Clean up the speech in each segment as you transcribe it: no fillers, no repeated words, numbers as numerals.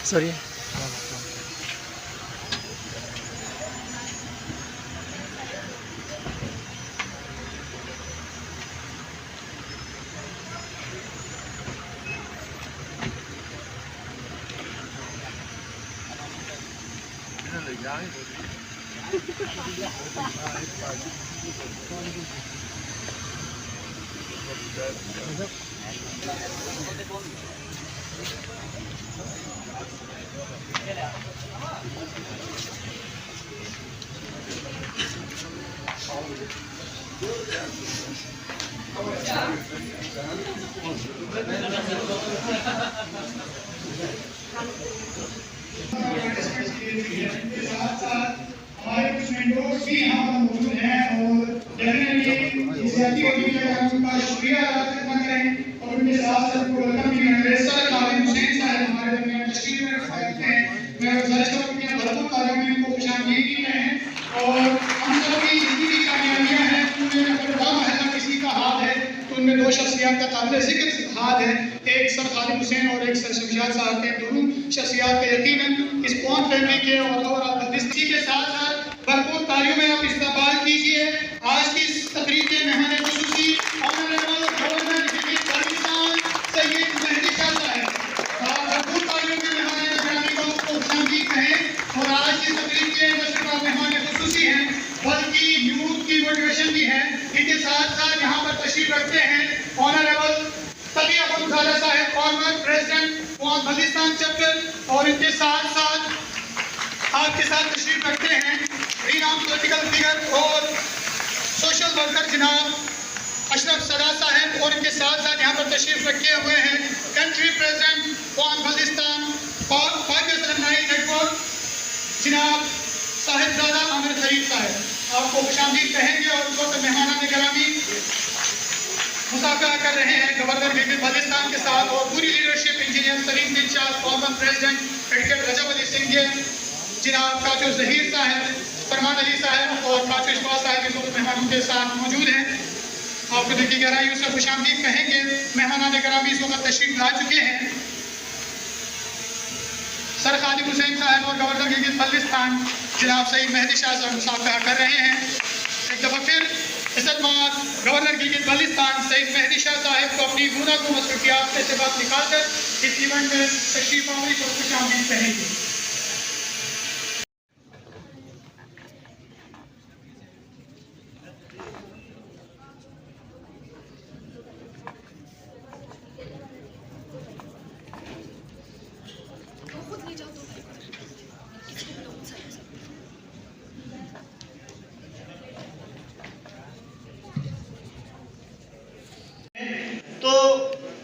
Sorry हमारे कुछ mentors भी यहाँ पर मौजूद हैं और डेफिनेटली इस जातीय टीम का उनका शुक्रिया अदा करना करें और उनके साथ साथ उनको वेलकम भी करें। सर खालिद हुसैन साहब हमारे दरमियान तशरीफ रखते हैं। मैं गुजारिश करूँगा कि भरपूर तारीफ में उनको खुशामदीद भी कहें और हम सब की जितनी भी कामयाबियाँ हैं उनमें अगर बड़ा महला किसी का हाथ है तो उनमें दो शख्सियात का काबिल जिक्र हाथ है, एक सर खालिद हुसैन और एक सर शमशाद साहब के। दोनों शख्सियात के यकीनन इस कौन फैमिली के और ओवरऑल डिस्ट्रिक्ट के साथ साथ भरपूर तालियों में आप इस्तेमाल कीजिए। आज की इस तकरीब के मेहमान खुसूसी ऑनरेबल गवर्नर पाकिस्तान सैयद मेहदी शाह साहब, आप भरपूर तालियों में मेहमान ग्रामी को खुशामदीद कहें। और आज की तकरीब के न सिर्फ मेहमान खुसूसी हैं बल्कि यूथ की मोटिवेशन भी है। इनके साथ साथ यहाँ पर तशरीफ रखते हैं ऑनरेबल तकी अहमद खाला साहब, फॉर्मर प्रेसिडेंट बल्दिस्तान चैप्टर, और इनके साथ साथ आपके साथ तशरीफ रखते हैं रीनाम पॉलिटिकल फिगर और सोशल वर्कर जनाब अशरफ सदा साहब, और इनके साथ साथ यहाँ पर तशरीफ रखे हुए हैं country president for Baltistan Pakistan network जनाब साहिबजादा आमिर खलील साहब। आपको खुशामदीद कहेंगे और उस वक्त मेहमान गिरामी मुसाफिर कर रहे हैं गवर्नर गिलगित बल्तिस्तान के साथ और पूरी लीडरशिप इंजीनियर सलीम बिन शाह, फॉर्मर प्रेसिडेंट एडवोकेट रजब अली सिंह, जनाब काचो जहीर साहब, फरमान अली साहब और काचो इशफाक साहब इस वक्त मेहमानों के साथ मौजूद हैं। आपको देखिए गहराइयों से खुशामदीद कहेंगे। मेहमान गिरामी इस वक्त तशरीफ ला चुके हैं। सर खालिद हुसैन साहब और गवर्नर गिलगित बल्तिस्तान जनाब सईद मेहदी शाह साहब मुसाफिर कर रहे हैं। एक दफ़ा फिर इज्जतमार गवर्नर गिलगित बल्तिस्तान सईद मेहदी शाह साहब को अपनी गुना को मसरूफियात से बात निकालकर इस इवेंट में तशरीफ आवरी को खुशामदीद कहेंगे। तो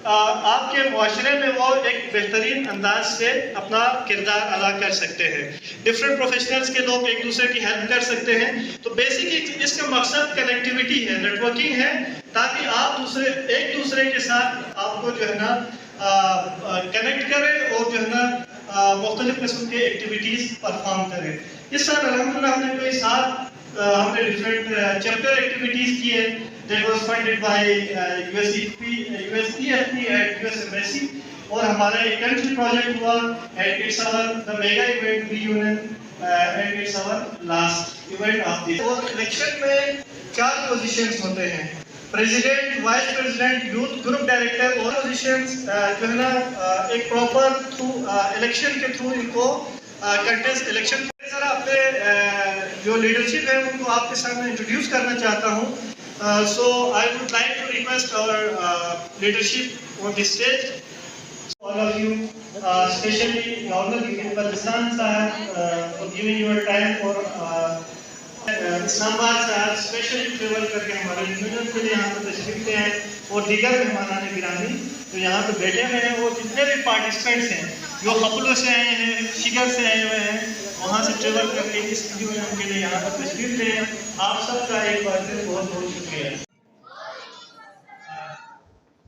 आपके मुआशरे में वो एक बेहतरीन अंदाज से अपना किरदार अदा कर सकते हैं। डिफरेंट प्रोफेशनल्स के लोग एक दूसरे की हेल्प कर सकते हैं। तो बेसिक इसका मकसद कनेक्टिविटी है, नेटवर्किंग है, ताकि आप एक दूसरे के साथ आपको जो है ना कनेक्ट करें और जो है ना मुख्तलिफ किस्म के एक्टिविटीज़ परफॉर्म करें। इस साल अल्हम्दुलिल्लाह हमने कोई 7 हमने डिफरेंट चैप्टर एक्टिविटीज़ की है that was funded by USEFP at US Embassy, और हमारा एक कंट्री प्रोजेक्ट हुआ and it's our the mega event reunion and it's our last event of the। और इलेक्शन में 4 पोजीशंस होते हैं, president, vice president, youth group director, और positions जो है ना एक प्रॉपर थ्रू इलेक्शन के थ्रू इनको कंटेस्ट इलेक्शन। जरा अपने जो लीडरशिप है उनको आपके सामने इंट्रोड्यूस करना चाहता हूँ। So I would like to request our leadership on the stage, all of you, especially Governor Ghilgit Baltistan sahab for giving your time for Islamabad साहब स्पेशली ट्रेवल करके हमारे यूनियन के लिए यहाँ पर तशरीफ ले हैं, और दीगर मेहमान गिरामी तो यहाँ पर बैठे हुए हैं। और जितने भी पार्टिसिपेंट्स हैं जो कपलों से आए हैं, शिगर से आए हुए हैं, वहाँ से ट्रेवल करके इस यूनियन के लिए यहाँ पर तशरीफ ले हैं। आप सबका एक बार फिर बहुत बहुत शुक्रिया।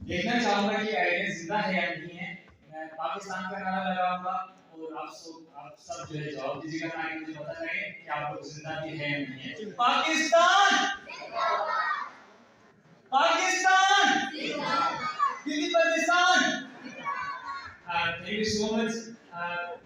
देखना चाहूंगा कि आइडिया जिंदा है या नहीं है। मैं पाकिस्तान का नारा लगाऊंगा और आप सब जो है जवाब दीजिएगा ताकि मुझे पता लगे कि आप लोग जिंदा भी है या नहीं है। Pakistan Pakistan Delhi Pakistan. Thank you so much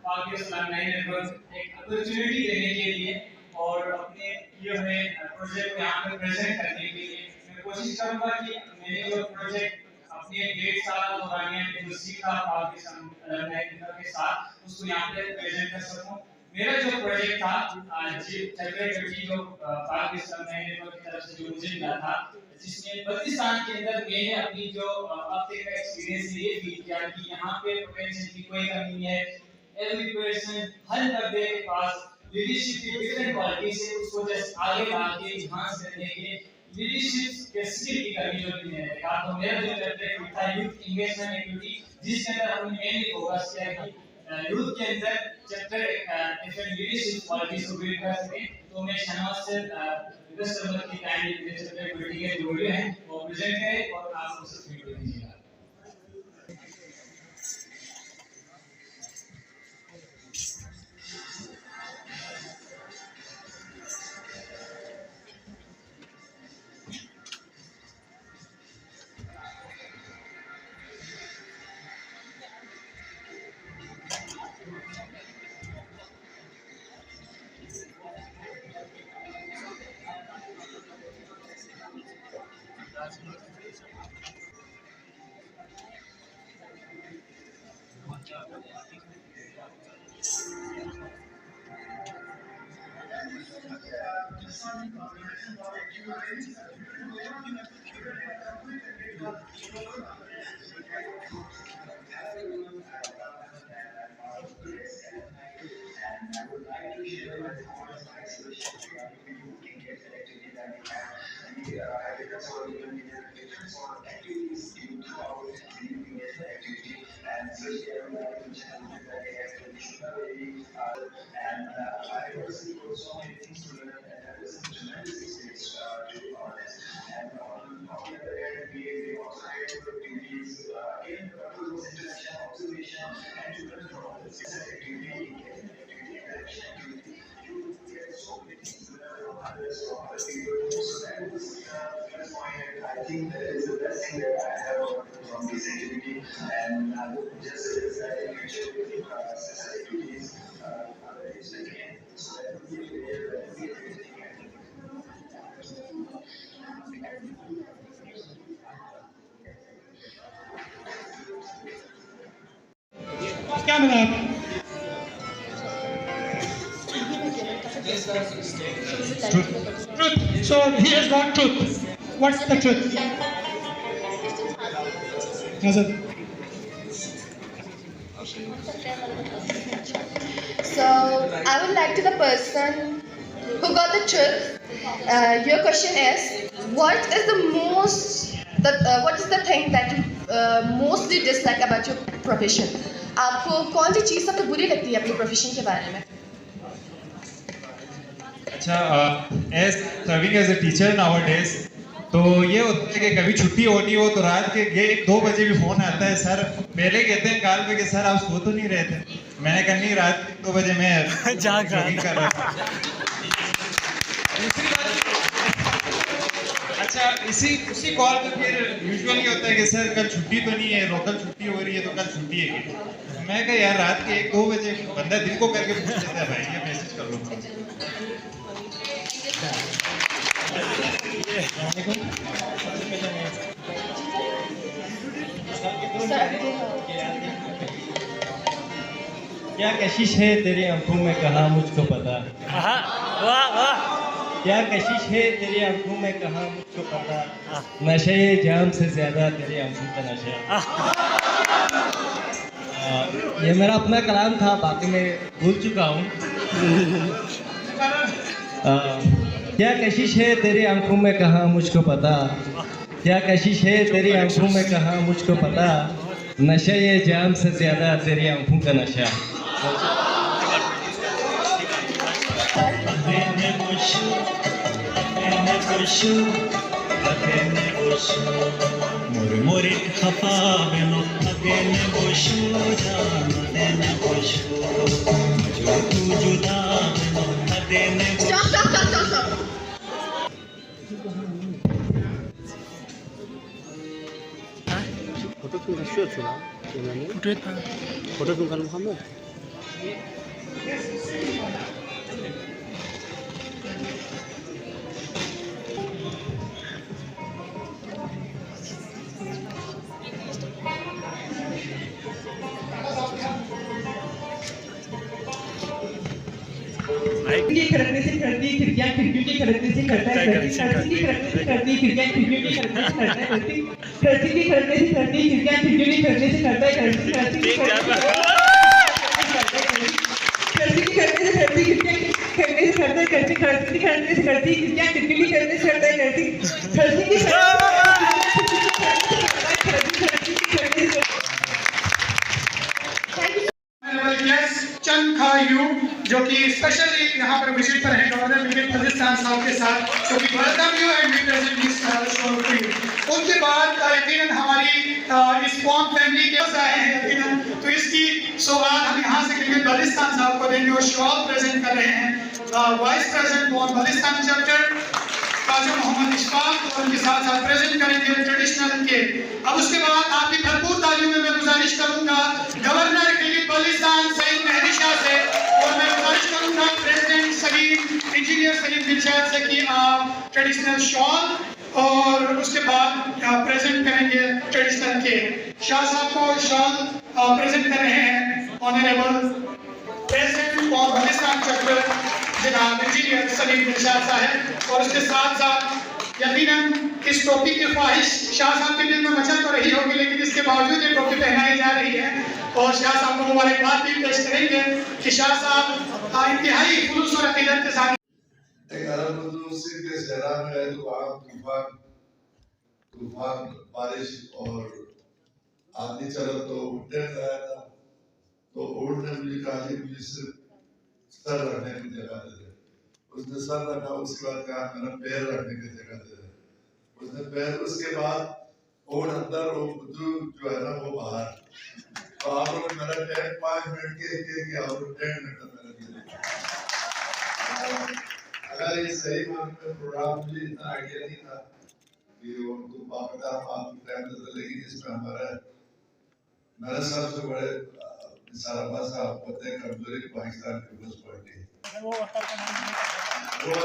Pakistan nine network एक अपॉर्चुनिटी देने के लिए और अपने ये हमें प्रोजेक्ट को यहाँ पे प्रेजेंट करने के लिए। मैं कोशिश करूंगा कि मैंने जो प्रोजेक्ट अपने 1.5 साल दौरान मैंने जो सीखा पाकिस्तान नाइन नेटवर्क के साथ उसको यहाँ पे प्रेजेंट कर सकूं। मेरा जो प्रोजेक्ट था जो पाकिस्तान नाइन नेटवर्क की तरफ से जो मुझे मिला था, जिसमें पाकिस्तान के अंदर मैंने अपनी जो अब तक का एक्सपीरियंस ये फील किया कि यहाँ पे पोटेंशियल की कोई कमी नहीं है। एवरी पर्सन हर बंदे के पास लीडरशिप की डिफरेंट क्वालिटी से उसको जस्ट आगे बढ़ा के एनहांस करने के लीडरशिप के स्किल की कमी जो नहीं है। या तो मेरा जो चैप्टर था यूथ एंगेजमेंट एक्टिविटी, जिसके अंदर हमने मेनली फोकस किया कि यूथ के अंदर चैप्टर डिफरेंट लीडरशिप क्वालिटीज को बिल्ड कर सके। तो मैं शहनाज से कस्टमर की काइंडली चैप्टर बिल्डिंग के जो वीडियो है वो प्रेजेंट करें और आप उससे फीडबैक दीजिएगा। I think that is the best thing that I have from this activity, and just as I mentioned, such activities are very significant. So that would be very क्या मिला आपको? Truth. So he has got truth. What's the truth? Yes, sir. So I would like to the person who got the truth. Your question is, what is the thing that you mostly dislike about your profession? आपको कौन सी चीज़ सबसे बुरी लगती है अपनी profession के बारे में? अच्छा, as serving as a teacher nowadays, तो ये होता है कि कभी छुट्टी होनी हो तो रात के 1-2 बजे भी फोन आता है, सर पहले कहते हैं काल पे कि सर आप सो तो नहीं रहे थे। मैंने कहा नहीं, रात के 2 बजे मैं जॉगिंग कर रहा था। दूसरी बात, अच्छा उसी कॉल पे फिर यूजुअली होता है कि सर कल छुट्टी तो नहीं है, लोकल छुट्टी हो रही है तो कल छुट्टी है कि? मैं कहा यार रात के 1-2 बजे बंदा दिन को करके पूछ लेता है, भाई ये मैसेज कर लो। क्या कशिश है तेरी आंखों में कहा मुझको पता। वाह वाह। क्या कशिश है तेरी आंखों में कहा मुझको पता, नशे जाम से ज्यादा तेरी आंखों का नशा। ये मेरा अपना कलाम था, बाकी मैं भूल चुका हूँ। क्या कशिश है तेरी आंखों में कहा मुझको पता, क्या कशिश है तेरी आंखों में कहा मुझको पता, नशा ये जाम से ज्यादा तेरी आंखों का नशा। मोरे खफा बेनो अगेन बोशो जान बोशो जो तू जुदा बेनो अगेन Stop. 포토 좀 쉬었구나. 그러면은 포토 좀 가는 거 하면 की खड़कने से खड़ती खिड़कियां खिड़कियों की खड़कने से खड़ता है खड़की की खड़कने से खड़ती खिड़कियां खिड़कियों की खड़कने से खड़ता है खड़की की खड़कने से खड़ती खिड़कियां खिड़कियों की खड़कने से खड़ता है खड़की की खड़कने से खड़ती खिड़कियां खड़कने से खड़ता है खड़की की खड़कने से खड़ती खिड़कियां खिड़कियों की खड़कने से खड़ता है खड़की की चंद खायू जो कि स्पेशली यहाँ पर विजिट पर हैं गवर्नर विकेट पाकिस्तान साहब के साथ, तो we welcome you and we present this show to you. उसके बाद यकीनन हमारी इस कौम फैमिली के आए हैं यकीनन, तो इसकी सौगात हम यहाँ से क्रिकेट पाकिस्तान साहब को देंगे और शॉल प्रेजेंट कर रहे हैं वाइस प्रेसिडेंट कौम पाकिस्तान चैप्टर काजू मोहम्मद इशफाक, और उनके साथ साथ प्रेजेंट करेंगे ट्रेडिशनल के। अब उसके बाद आपकी भरपूर तालियों में मैं गुजारिश करूंगा गवर्नर क्रिकेट पाकिस्तान सईद मेहदी शाह से, और मैं गुजारिश करूंगा प्रेसिडेंट सलीम इंजीनियर सलीम दिलशाद से कि आप ट्रेडिशनल शॉल और उसके बाद प्रेजेंट करेंगे ट्रेडिशनल के। शाह साहब को शॉल प्रेजेंट कर रहे हैं ऑनरेबल प्रेसिडेंट और पाकिस्तान चैप्टर जनाब इंजीनियर सलीम दिलशाद साहब, और उसके साथ साथ यकीनन इस टोपी की ख्वाहिश शाह साहब के दिल में मचा तो रही होगी, लेकिन इसके बावजूद ये टोपी पहनाई जा रही है और शाह साहब को मुबारकबाद भी पेश करेंगे कि शाह साहब इंतहाई खुलूस और अकीदत के साथ एक अरब के सहरा में है तो वहाँ तूफान बारिश और आंधी चला तो उठने गया था, तो ऊँट ने मुझे कहा कि मुझे सिर्फ सर रखने की जगह दे दे। उसने सर रखा, उसके बाद कहा मेरा पैर रखने की जगह दे दे। उसने पैर, उसके बाद ऊँट अंदर और जो है ना वो बाहर। तो आप लोग मेरा टेंट 5 मिनट के और 10 मिनट में मेरा दिया। अगर ये सही मामले में प्रोग्राम मुझे इतना आइडिया नहीं था कि वो तो बाकायदा आप टाइम देते, लेकिन इसमें हमारा मेरा सबसे बड़े सारा साहब पता है कमजोरी पाकिस्तान पीपल्स पार्टी वो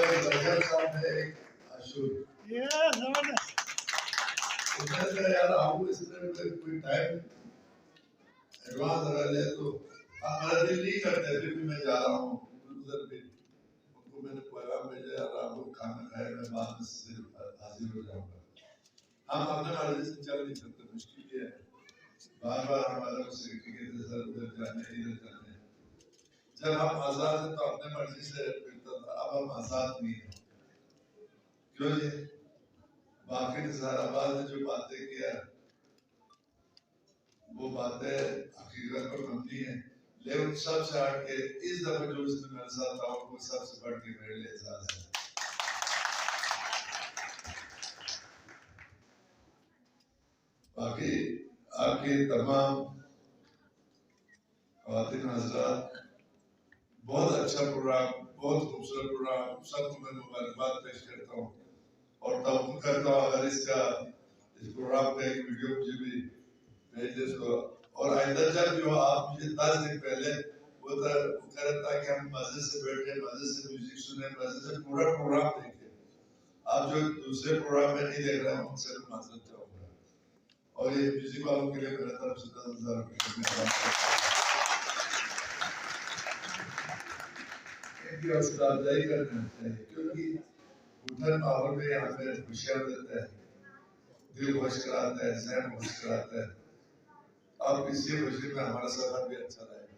एक जगह साहब है एक अशोक ये जबरदस्त उधर यार आपको इसमें कोई टाइम एडवांस लगा ले तो हमारा दिल नहीं करता फिर भी मैं जा रहा हूँ उधर भी उनको मैंने पैगाम भेजा यार आपको खाना खाए मैं बाद में हाजिर हो जाऊंगा। हम अपने मर्जी से चल नहीं सकते, मुश्किल ये है बार-बार हमारा उसे क्रिकेट सर उधर जाने इधर जाने। जब हम आजाद हैं तो अपने मर्जी से फिरता था, अब हम आजाद नहीं हैं। क्यों जी? बाकी निज़ाराबाद ने जो बातें किया वो बातें हकीकत पर बनती हैं, लेकिन सबसे हट के इस दफे जो इसमें मेरे साथ था वो सबसे बढ़ के मेरे लिए एहसास है। बाकी आपके तमाम ख़वातीन हज़रात, बहुत अच्छा प्रोग्राम, बहुत खूबसूरत प्रोग्राम, सबको मैं मुबारकबाद पेश करता हूँ और तवक्को करता हूँ अगर इस प्रोग्राम का एक वीडियो मुझे भी भेज दे तो। और आइंदा जब जो आप मुझे 10 दिन पहले वो करता कि हम मजे से बैठे, मजे से म्यूजिक सुने, मजे से पूरा प्रोग्राम देखें। आप जो दूसरे प्रोग्राम में नहीं देख रहे हैं उनसे मैं माजरत चाहूँगा, और ये म्यूजिक वालों के लिए मेरे तरफ से 10,000 रुपये इनकी हौसला अफजाई करना चाहिए, क्योंकि उधर माहौल में यहाँ पे खुशियाँ देता है, दिल खुश कराता है, ज़हन खुश कराता है। अब इसी खुशी में हमारा सफर भी अच्छा रहेगा।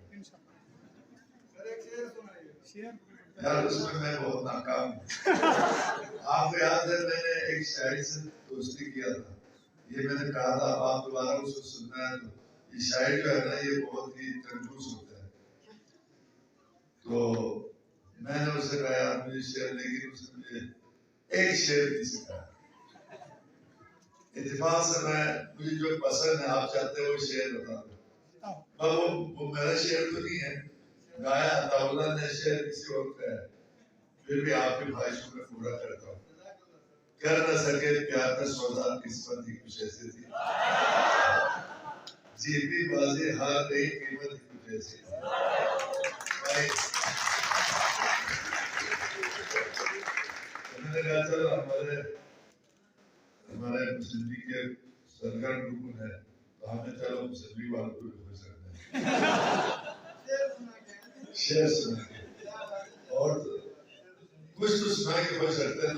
यार उसमें मैं बहुत नाकाम हूँ। आपको याद है मैंने एक शायर से दोस्ती किया था, ये मैंने कहा था अब आप दोबारा उसको सुनना है तो ये शायर जो है ना ये बहुत ही कंजूस होता है। तो मैंने उससे कहा यार मुझे शेर, लेकिन उसने मुझे एक शेर नहीं सिखाया, इत्तेफाक से मुझे जो पसंद है, आप चाहते हो शेर बता दो, पर वो मेरा शेर तो नहीं है, गाया अताउल्लाह ने शेर किसी और का है, फिर भी आपकी ख्वाहिश को मैं पूरा करता हूँ। कर न सके प्यार का सौदा, किस्मत ही कुछ ऐसी थी, जीती बाजी हार गई कीमत ही कुछ ऐसी थी। मैंने कहा चलो हमारे मुस्लिम लीग के सरगर्म रुकन है, तो हमें चलो मुस्लिम लीग वालों को भी खुश रखते हैं, शेर सुना के और कुछ तो सुना के खुश रखते हैं।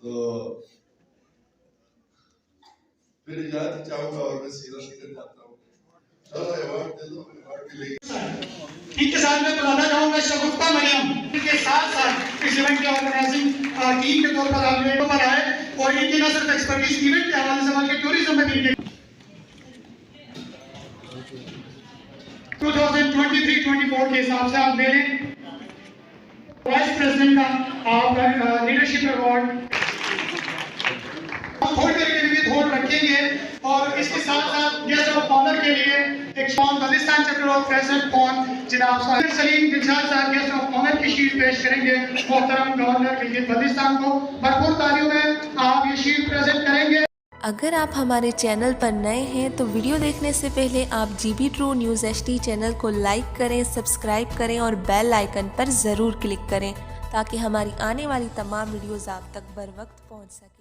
तो फिर इजाजत चाहूंगा और मैं सीधा निकल जाता हूँ। चलो अवार्ड दे दो, अवार्ड भी लेके इनके साथ मैं बुलाना चाहूंगा शगुफ्ता मरियम, इनके साथ साथ इस इवेंट के ऑर्गेनाइजिंग टीम के तौर पर आप लोगों पर आए और इनकी न सिर्फ एक्सपर्टीज इवेंट के हवाले से बल्कि टूरिज्म में भी इनके 2023-24 के हिसाब से आप मेरे वाइस प्रेसिडेंट का आप लीडरशिप अवार्ड थोड़ी देर के लिए थोड़ रखेंगे और इसके साथ साथ गेस्ट ऑफ ऑनर के लिए एक शॉन बलिस्तान चैप्टर ऑफ प्रेसिडेंट कौन जनाब सलीम दिलशाद साहब गेस्ट ऑफ ऑनर की शीट पेश करेंगे। मोहतरम गवर्नर खिलजियत बलिस्तान को भरपूर तालियों में आप ये शीट प्रेजेंट करेंगे। अगर आप हमारे चैनल पर नए हैं तो वीडियो देखने से पहले आप GB True News HD channel को लाइक करें, सब्सक्राइब करें और बेल आइकन पर ज़रूर क्लिक करें ताकि हमारी आने वाली तमाम वीडियोज़ आप तक बर वक्त पहुँच सकें।